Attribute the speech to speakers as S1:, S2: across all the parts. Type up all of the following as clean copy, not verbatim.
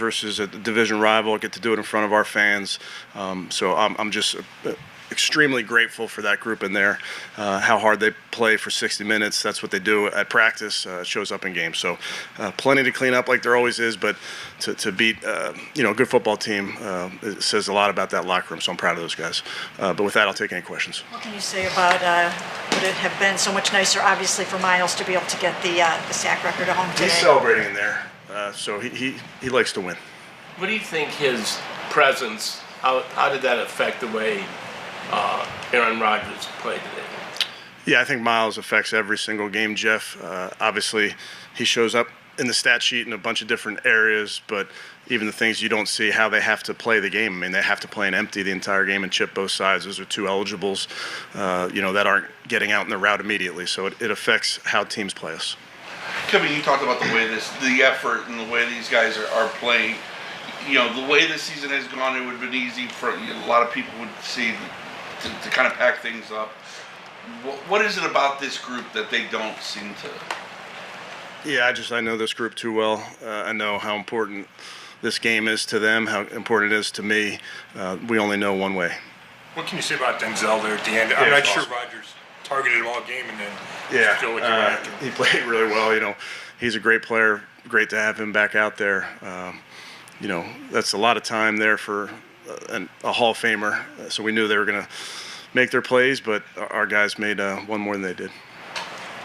S1: versus a division rival, get to do it in front of our fans. So I'm just extremely grateful for that group in there, how hard they play for 60 minutes. That's what they do at practice. It shows up in games. So plenty to clean up like there always is, but to beat a good football team, it says a lot about that locker room, so I'm proud of those guys. But with that, I'll take any questions.
S2: What can you say about would it have been so much nicer, obviously, for Myles to be able to get the sack record at home today?
S1: He's celebrating in there, so he likes to win.
S3: What do you think his presence, how did that affect the way Aaron Rodgers played today?
S1: Yeah, I think Myles affects every single game, Jeff. Obviously, he shows up in the stat sheet in a bunch of different areas, but even the things you don't see, how they have to play the game. I mean, they have to play an empty the entire game and chip both sides. Those are two eligibles, that aren't getting out in the route immediately. So it affects how teams play us.
S4: Kevin, you talked about the effort and the way these guys are playing. The way the season has gone, it would have been easy for a lot of people would see to kind of pack things up. What is it about this group that they don't seem to?
S1: Yeah, I know this group too well. I know how important this game is to them, how important it is to me. We only know one way.
S5: What can you say about Denzel there at the end? I'm not sure Rodgers targeted him all game, and then feel like
S1: he played really well. He's a great player. Great to have him back out there. That's a lot of time there for a Hall of Famer. So we knew they were going to make their plays, but our guys made one more than they did.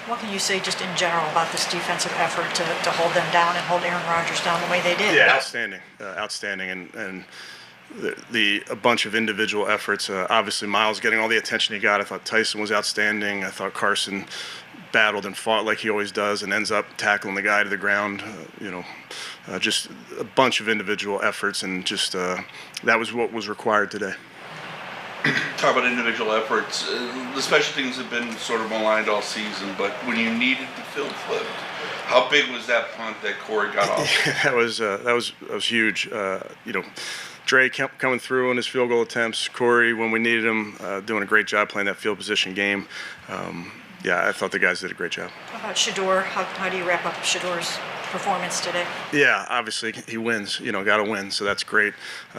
S2: What can you say just in general about this defensive effort to hold them down and hold Aaron Rodgers down the way they did?
S1: Yeah, outstanding, and a bunch of individual efforts. Obviously, Myles getting all the attention he got. I thought Tyson was outstanding. I thought Carson battled and fought like he always does and ends up tackling the guy to the ground. Just a bunch of individual efforts, and just that was what was required today.
S4: Talk about individual efforts. The special teams have been sort of maligned all season, but when you needed the field flipped, how big was that punt that Corey got off?
S1: Yeah, that was huge. Dre coming through in his field goal attempts. Corey, when we needed him, doing a great job playing that field position game. I thought the guys did a great job.
S2: How about Shedeur? How do you wrap up Shedeur's performance today?
S1: Yeah, obviously he wins. Got to win, so that's great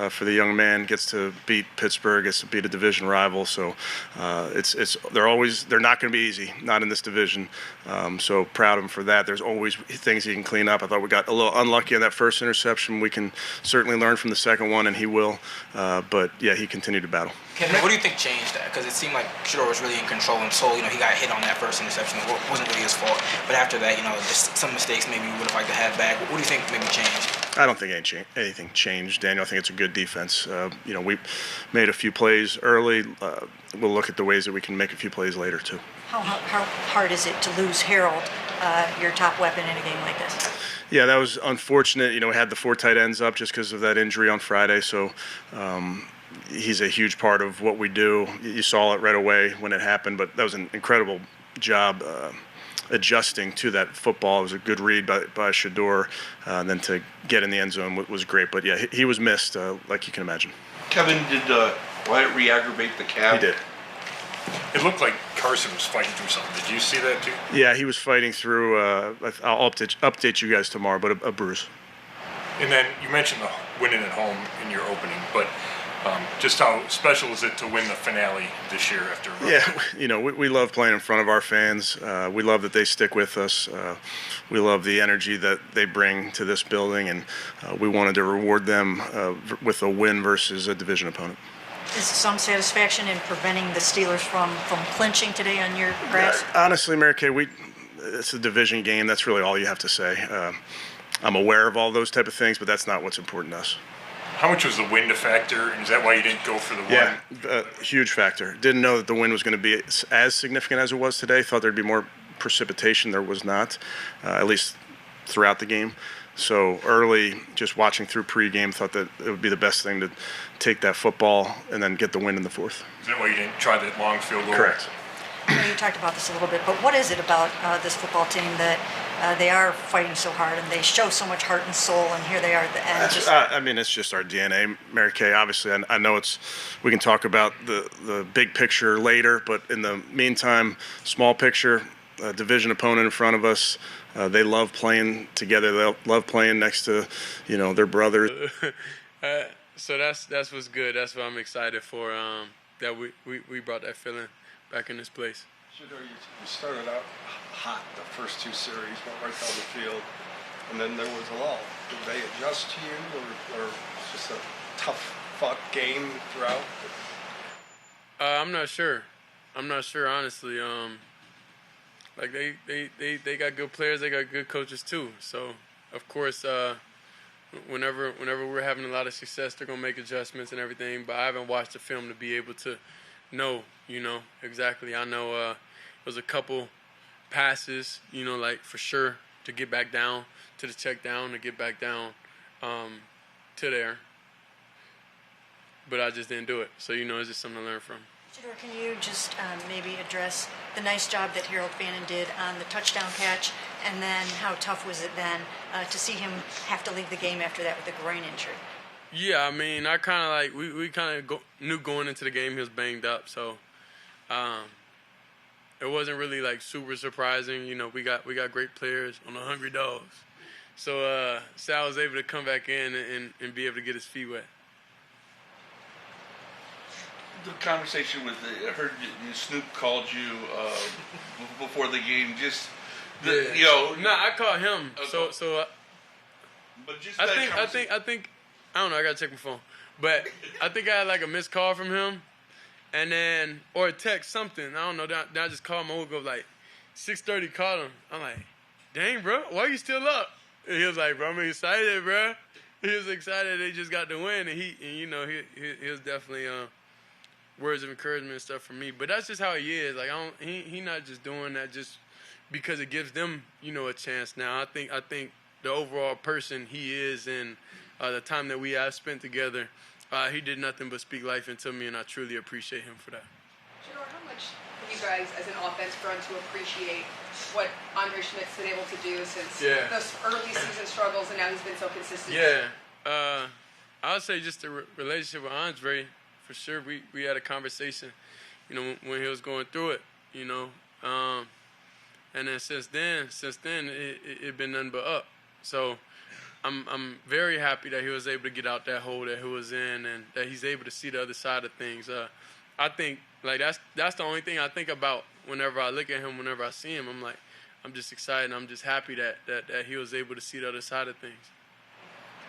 S1: for the young man. Gets to beat Pittsburgh, gets to beat a division rival. So they're not going to be easy, not in this division. So proud of him for that. There's always things he can clean up. I thought we got a little unlucky on that first interception. We can certainly learn from the second one, and he will. But yeah, he continued to battle.
S6: Kevin, what do you think changed that? Because it seemed like Shedeur was really in control until he got hit on that first interception. It wasn't really his fault. But after that, just some mistakes maybe we would have liked to have back. What do you think maybe changed?
S1: I don't think anything changed, Daniel. I think it's a good defense. We made a few plays early. We'll look at the ways that we can make a few plays later too.
S2: How hard is it to lose Harold, your top weapon, in a game like this?
S1: Yeah, that was unfortunate. We had the 4 tight ends up just because of that injury on Friday. So he's a huge part of what we do. You saw it right away when it happened, but that was an incredible job adjusting to that football. It was a good read by Shedeur, and then to get in the end zone was great. But yeah, he was missed, like you can imagine.
S4: Kevin, did Wyatt re-aggravate the calf?
S1: He did.
S5: It looked like Carson was fighting through something. Did you see that too?
S1: Yeah, he was fighting through, I'll update you guys tomorrow, but a bruise.
S5: And then you mentioned the winning at home in your opening, but just how special is it to win the finale this year after?
S1: Yeah, we love playing in front of our fans. We love that they stick with us. We love the energy that they bring to this building, and we wanted to reward them with a win versus a division opponent.
S2: Is some satisfaction in preventing the Steelers from clinching today on your grass?
S1: Honestly, Mary Kay, it's a division game. That's really all you have to say. I'm aware of all those type of things, but that's not what's important to us.
S5: How much was the wind a factor, and is that why you didn't go for the
S1: one? Yeah, huge factor. Didn't know that the wind was going to be as significant as it was today. Thought there'd be more precipitation. There was not, at least throughout the game. So early, just watching through pregame, thought that it would be the best thing to take that football and then get the win in the fourth.
S5: Is that why you didn't try that long field goal?
S1: Correct.
S2: You talked about this a little bit, but what is it about this football team that they are fighting so hard and they show so much heart and soul, and here they are at the end?
S1: It's just our DNA, Mary Kay. Obviously, I know we can talk about the big picture later, but in the meantime, small picture, a division opponent in front of us. They love playing together. They love playing next to, their brothers.
S7: So that's what's good. That's what I'm excited for. That we brought that feeling back in this place.
S8: Shedeur, you started out hot the first two series, went right down the field, and then there was a lull. Did they adjust to you, or just a tough fought game throughout?
S7: I'm not sure. Honestly. Like they got good players, they got good coaches too. So of course, whenever we're having a lot of success, they're gonna make adjustments and everything. But I haven't watched the film to be able to know, exactly. I know it was a couple passes, like for sure to get back down to the check down, to get back down to there. But I just didn't do it. So it's just something to learn from.
S2: Shedeur, can you just maybe address the nice job that Harold Fannin did on the touchdown catch, and then how tough was it then to see him have to leave the game after that with a groin injury?
S7: Yeah, I mean, I kind of we kind of knew going into the game he was banged up, so it wasn't really like super surprising. We got great players on the Hungry Dogs, so Sal was able to come back in and be able to get his feet wet.
S4: The conversation with I heard Snoop called you before the game. Just
S7: I called him.
S4: Okay.
S7: So.
S4: But just
S7: I think I don't know. I gotta check my phone, but I think I had like a missed call from him, and then or a text something. I don't know. Then I just called my Ugo like 6:30. Called him. I'm like, dang, bro, why are you still up? And he was like, bro, I'm excited, bro. He was excited they just got the win, and he was definitely words of encouragement and stuff from me. But that's just how he is. Like he not just doing that just because it gives them a chance. Now I think the overall person he is and the time that we have spent together, he did nothing but speak life into me, and I truly appreciate him for that.
S9: Shedeur, how much have you guys as an offense grown to appreciate what Andre Schmidt's been able to do since those early season struggles, and now he's been so consistent?
S7: Yeah, I would say just the relationship with Andre, for sure. We had a conversation, when he was going through it, and then since then it been nothing but up. So I'm very happy that he was able to get out that hole that he was in, and that he's able to see the other side of things. I think like that's the only thing I think about whenever I look at him, whenever I see him. I'm just excited. I'm just happy that he was able to see the other side of things.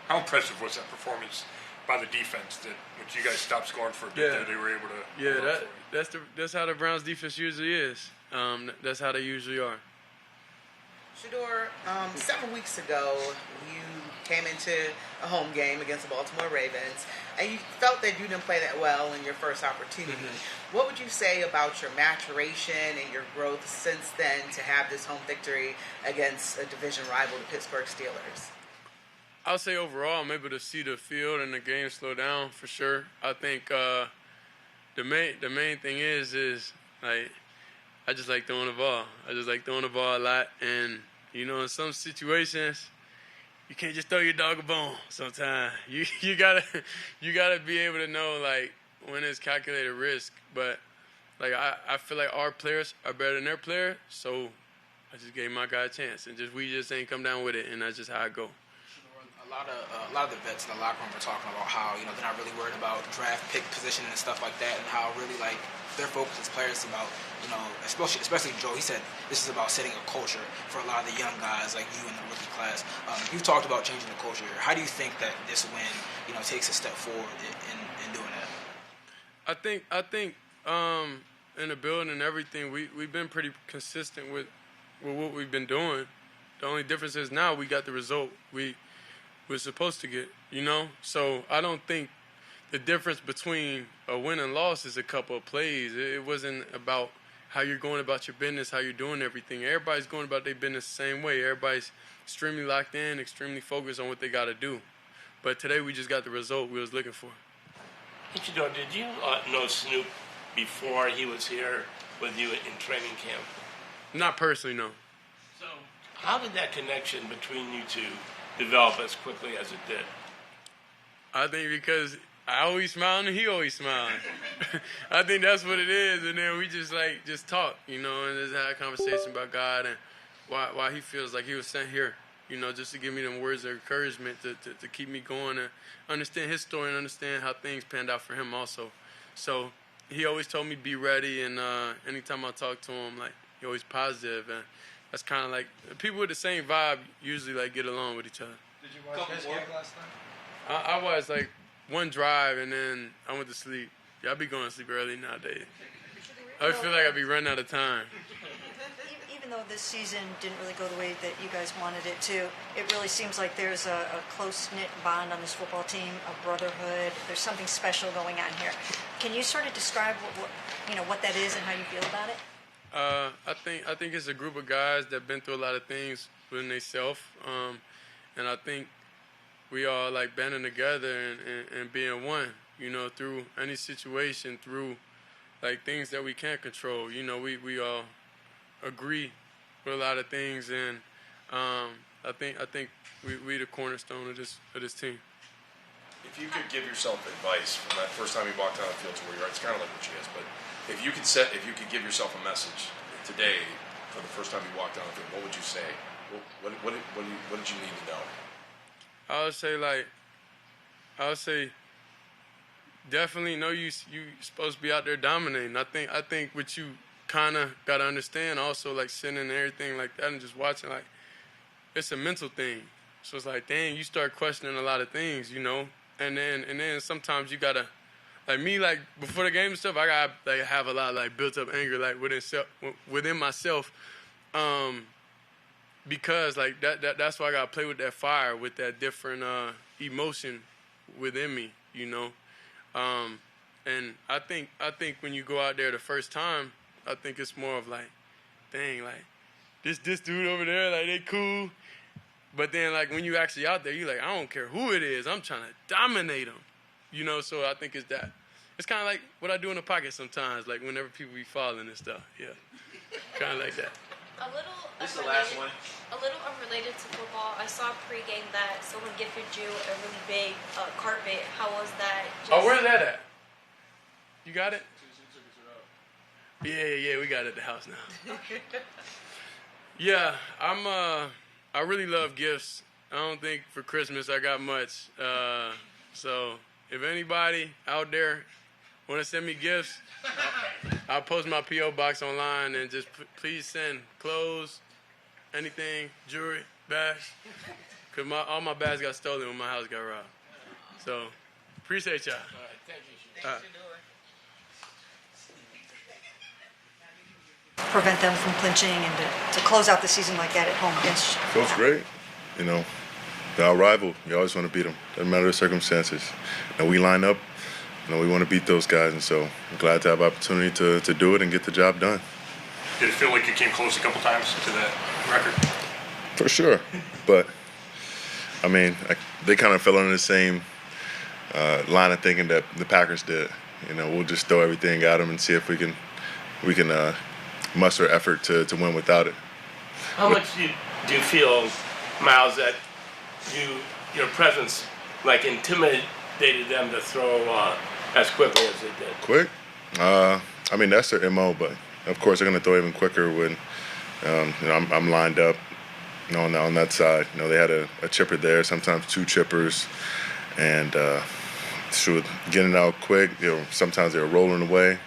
S5: How impressive was that performance by the defense that once you guys stopped scoring for a bit, that they were able to?
S7: Yeah, that's how the Browns defense usually is. That's how they usually are.
S10: Shedeur, several weeks ago, you came into a home game against the Baltimore Ravens, and you felt that you didn't play that well in your first opportunity. Mm-hmm. What would you say about your maturation and your growth since then to have this home victory against a division rival, the Pittsburgh Steelers?
S7: I'll say overall, I'm able to see the field and the game slow down for sure. I think the main thing is like I just like throwing the ball. I just like throwing the ball a lot, and in some situations, you can't just throw your dog a bone. Sometimes you gotta be able to know like when it's calculated risk. But like I feel like our players are better than their player, so I just gave my guy a chance, and we just ain't come down with it, and that's just how I go.
S6: A lot of the vets in the locker room are talking about how they're not really worried about draft pick position and stuff like that, and how really like their focus as players about especially Joe. He said this is about setting a culture for a lot of the young guys like you in the rookie class. You've talked about changing the culture here. How do you think that this win takes a step forward in doing that?
S7: I think in the building and everything, we've been pretty consistent with what we've been doing. The only difference is now we got the result we're supposed to get, So I don't think the difference between a win and loss is a couple of plays. It wasn't about how you're going about your business, how you're doing everything. Everybody's going about their business the same way. Everybody's extremely locked in, extremely focused on what they got to do. But today we just got the result we was looking for.
S3: Hey, Shedeur, did you know Snoop before he was here with you in training camp?
S7: Not personally, no.
S3: So how did that connection between you two develop as quickly as it did?
S7: I think because I always smiling and he always smiling. I think that's what it is. And then we just talk, and just had a conversation about God and why he feels like he was sent here, just to give me them words of encouragement to keep me going and understand his story and understand how things panned out for him also. So he always told me be ready, and anytime I talk to him, like, he always positive, and that's kind of like people with the same vibe usually like get along with each other.
S8: Did you watch his game last night?
S7: I watched like one drive and then I went to sleep. Yeah, I be going to sleep early nowadays. I feel like I be running out of time.
S2: Even though this season didn't really go the way that you guys wanted it to, it really seems like there's a close-knit bond on this football team, a brotherhood. There's something special going on here. Can you sort of describe what that is and how you feel about it?
S7: I think it's a group of guys that been through a lot of things within themselves, and I think we all like banding together and being one, through any situation, through like things that we can't control. We all agree with a lot of things, and I think we the cornerstone of this team.
S11: If you could give yourself advice from that first time you walked on the field to where you are, it's kind of like what she is, but if you could give yourself a message today for the first time you walked on the field, what would you say? What did you need to know?
S7: I would say definitely know you supposed to be out there dominating. I think what you kind of got to understand also, like sitting and everything like that and just watching, like, it's a mental thing. So it's like, dang, you start questioning a lot of things, and then sometimes you gotta, like me, like before the game and stuff, I gotta like have a lot of like built up anger like within myself, because like that's why I gotta play with that fire, with that different emotion within me, and I think when you go out there the first time, I think it's more of like, dang, like this dude over there, like they cool. But then, like, when you actually out there, you're like, I don't care who it is. I'm trying to dominate them, So I think it's that. It's kind of like what I do in the pocket sometimes, like whenever people be falling and stuff. Yeah, kind of like that.
S12: This is the last one. A little unrelated to football. I saw pregame that someone gifted you a really big carpet. How was that?
S7: Where's that at? You got it? Yeah, we got it at the house now. Yeah, I really love gifts. I don't think for Christmas I got much. So if anybody out there want to send me gifts, I'll post my P.O. box online and just please send clothes, anything, jewelry, bags. Because all my bags got stolen when my house got robbed. So appreciate y'all.
S3: All right, thank you.
S2: Prevent them from clinching and to close out the season like that at home against you.
S13: Feels great. They're our rival. You always want to beat them. Doesn't matter the circumstances. We line up. We want to beat those guys, and so I'm glad to have opportunity to do it and get the job done.
S5: Did it feel like you came close a couple times to that record?
S13: For sure. But, they kind of fell under the same line of thinking that the Packers did. We'll just throw everything at them and see if we can muster effort to win without it.
S3: How much do you feel, Myles, that your presence like intimidated them to throw as quickly as they did?
S13: Quick? That's their MO, but of course they're going to throw even quicker when I'm lined up on that side. They had a chipper there, sometimes two chippers, and getting out quick. Sometimes they were rolling away.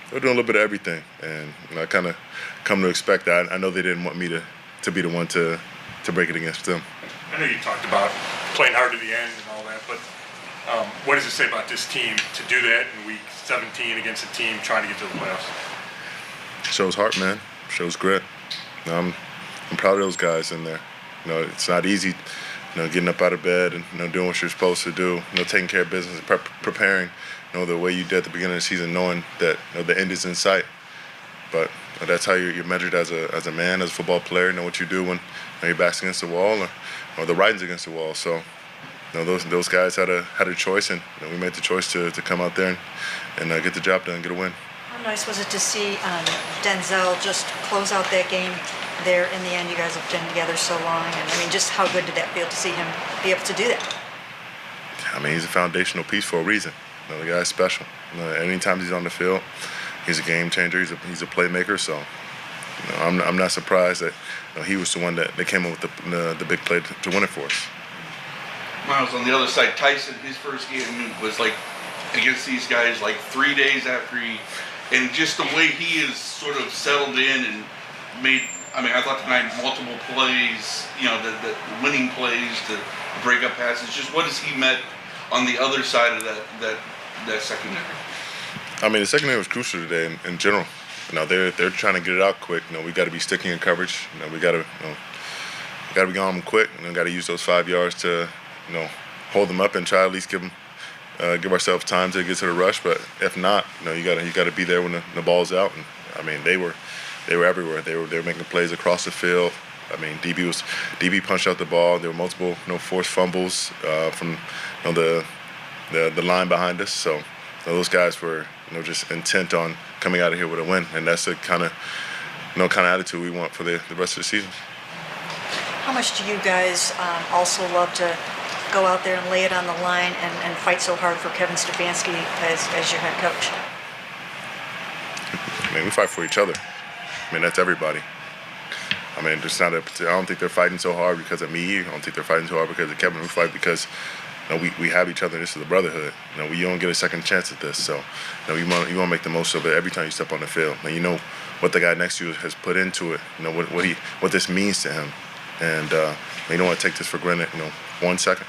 S13: They're doing a little bit of everything, and I kind of come to expect that. I know they didn't want me to be the one to break it against them.
S5: I know you talked about playing hard to the end and all that, but what does it say about this team to do that in week 17 against a team trying to get to the playoffs?
S13: Shows heart, man. Shows grit. I'm proud of those guys in there. It's not easy, getting up out of bed and doing what you're supposed to do. Taking care of business and preparing. The way you did at the beginning of the season, knowing that the end is in sight. But that's how you're measured as a man, as a football player. Know what you do when your back's against the wall or the writing's against the wall. So those guys had a choice, and we made the choice to come out there and get the job done, get a win.
S2: How nice was it to see Denzel just close out that game there in the end? You guys have been together so long, and just how good did that feel to see him be able to do that?
S13: He's a foundational piece for a reason. The guy's special. Anytime he's on the field, he's a game changer. He's a playmaker. So I'm not surprised that he was the one that came up with the big play to win it for us.
S4: Myles, on the other side, Tyson, his first game was like against these guys like 3 days after and just the way he is sort of settled in and made. I mean, I thought tonight multiple plays, the winning plays to break up passes. Just what has he met on the other side of that secondary?
S13: I mean, the secondary was crucial today in general. They're trying to get it out quick. We got to be sticking in coverage. We got to be on them quick. Got to use those 5 yards to hold them up and try to at least give ourselves time to get to the rush. But if not, you got to be there when the ball's out. And I mean, they were everywhere. They were making plays across the field. I mean, DB punched out the ball. There were multiple forced fumbles from the line behind us. So those guys were just intent on coming out of here with a win, and that's the kind of attitude we want for the rest of the season.
S2: How much do you guys also love to go out there and lay it on the line and fight so hard for Kevin Stefanski as your head coach?
S13: I mean, we fight for each other. I mean, that's everybody. I mean, I don't think they're fighting so hard because of me. I don't think they're fighting so hard because of Kevin. We fight because we have each other. This is a brotherhood. You don't get a second chance at this. So you want to make the most of it every time you step on the field. And you know what the guy next to you has put into it. What this means to him. And you don't want to take this for granted. 1 second.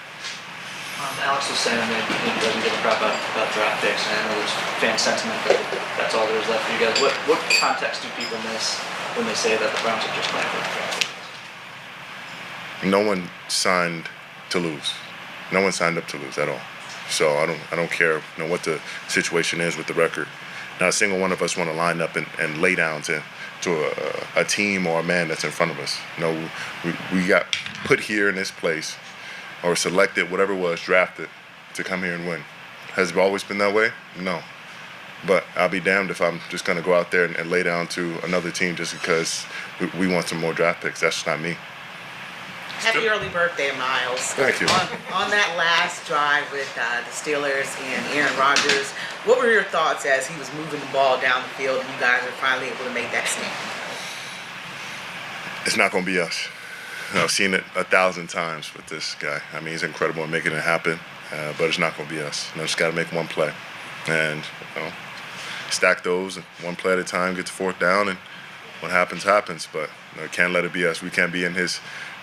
S14: Alex was saying that he doesn't give a crap about draft picks, and I know there's fan sentiment that that's all there is left for you guys. What context do people miss when they say that the Browns are just playing for the draft picks?
S13: No one signed to lose. No one signed up to lose at all. So I don't care what the situation is with the record. Not a single one of us want to line up and lay down to a team or a man that's in front of us. We got put here in this place, or selected, whatever it was, drafted to come here and win. Has it always been that way? No. But I'll be damned if I'm just going to go out there and lay down to another team just because we want some more draft picks. That's just not me.
S10: Happy early birthday, Myles.
S13: Thank you.
S10: On that last drive with the Steelers and Aaron Rodgers, what were your thoughts as he was moving the ball down the field and you guys are finally able to make that stand?
S13: It's not going to be us. I've seen it 1,000 times with this guy. I mean, he's incredible at making it happen, but it's not going to be us. Just got to make one play. And, stack those, one play at a time, get to fourth down, and what happens, happens. But can't let it be us. We can't be in his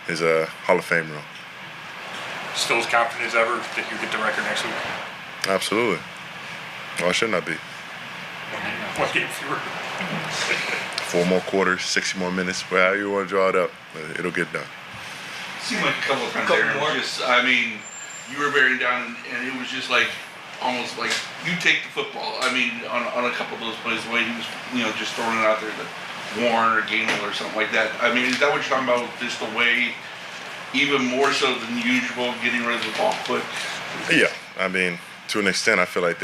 S13: Hall of Fame room.
S5: Still as confident as ever that you get the record next week?
S13: Absolutely. Why shouldn't I be?
S5: One game fewer.
S13: 4 more quarters, 60 more minutes, wherever you want to draw it up, it'll get done.
S4: Seemed like a couple of times there. I mean, you were bearing down, and it was just like almost like you take the football. I mean, on a couple of those plays, the way he was, just throwing it out there to Warren or Gainwell or something like that. I mean, is that what you're talking about? Just the way, even more so than usual, getting rid of the ball quick?
S13: Yeah, I mean, to an extent, I feel like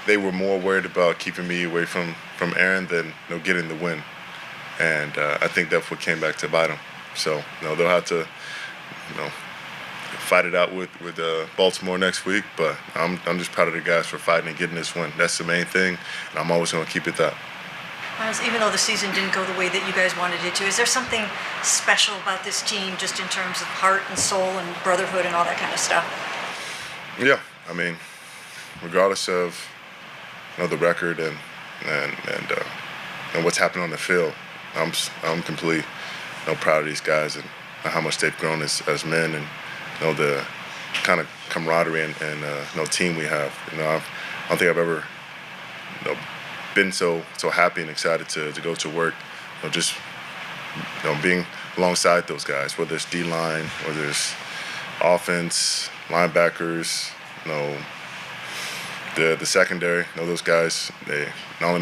S13: they were more worried about keeping me away from Aaron than getting the win, and I think that's what came back to bite them. So they'll have to fight it out with Baltimore next week. But I'm just proud of the guys for fighting and getting this win. That's the main thing, and I'm always going to keep it that.
S2: Even though the season didn't go the way that you guys wanted it to, is there something special about this team, just in terms of heart and soul and brotherhood and all that kind of stuff?
S13: Yeah, I mean, regardless of the record and what's happening on the field, I'm completely proud of these guys and how much they've grown as men, and the kind of camaraderie and team we have. I don't think I've ever been so happy and excited to go to work. Just being alongside those guys, whether it's D-line, whether it's offense, linebackers, the secondary. Those guys, they not only make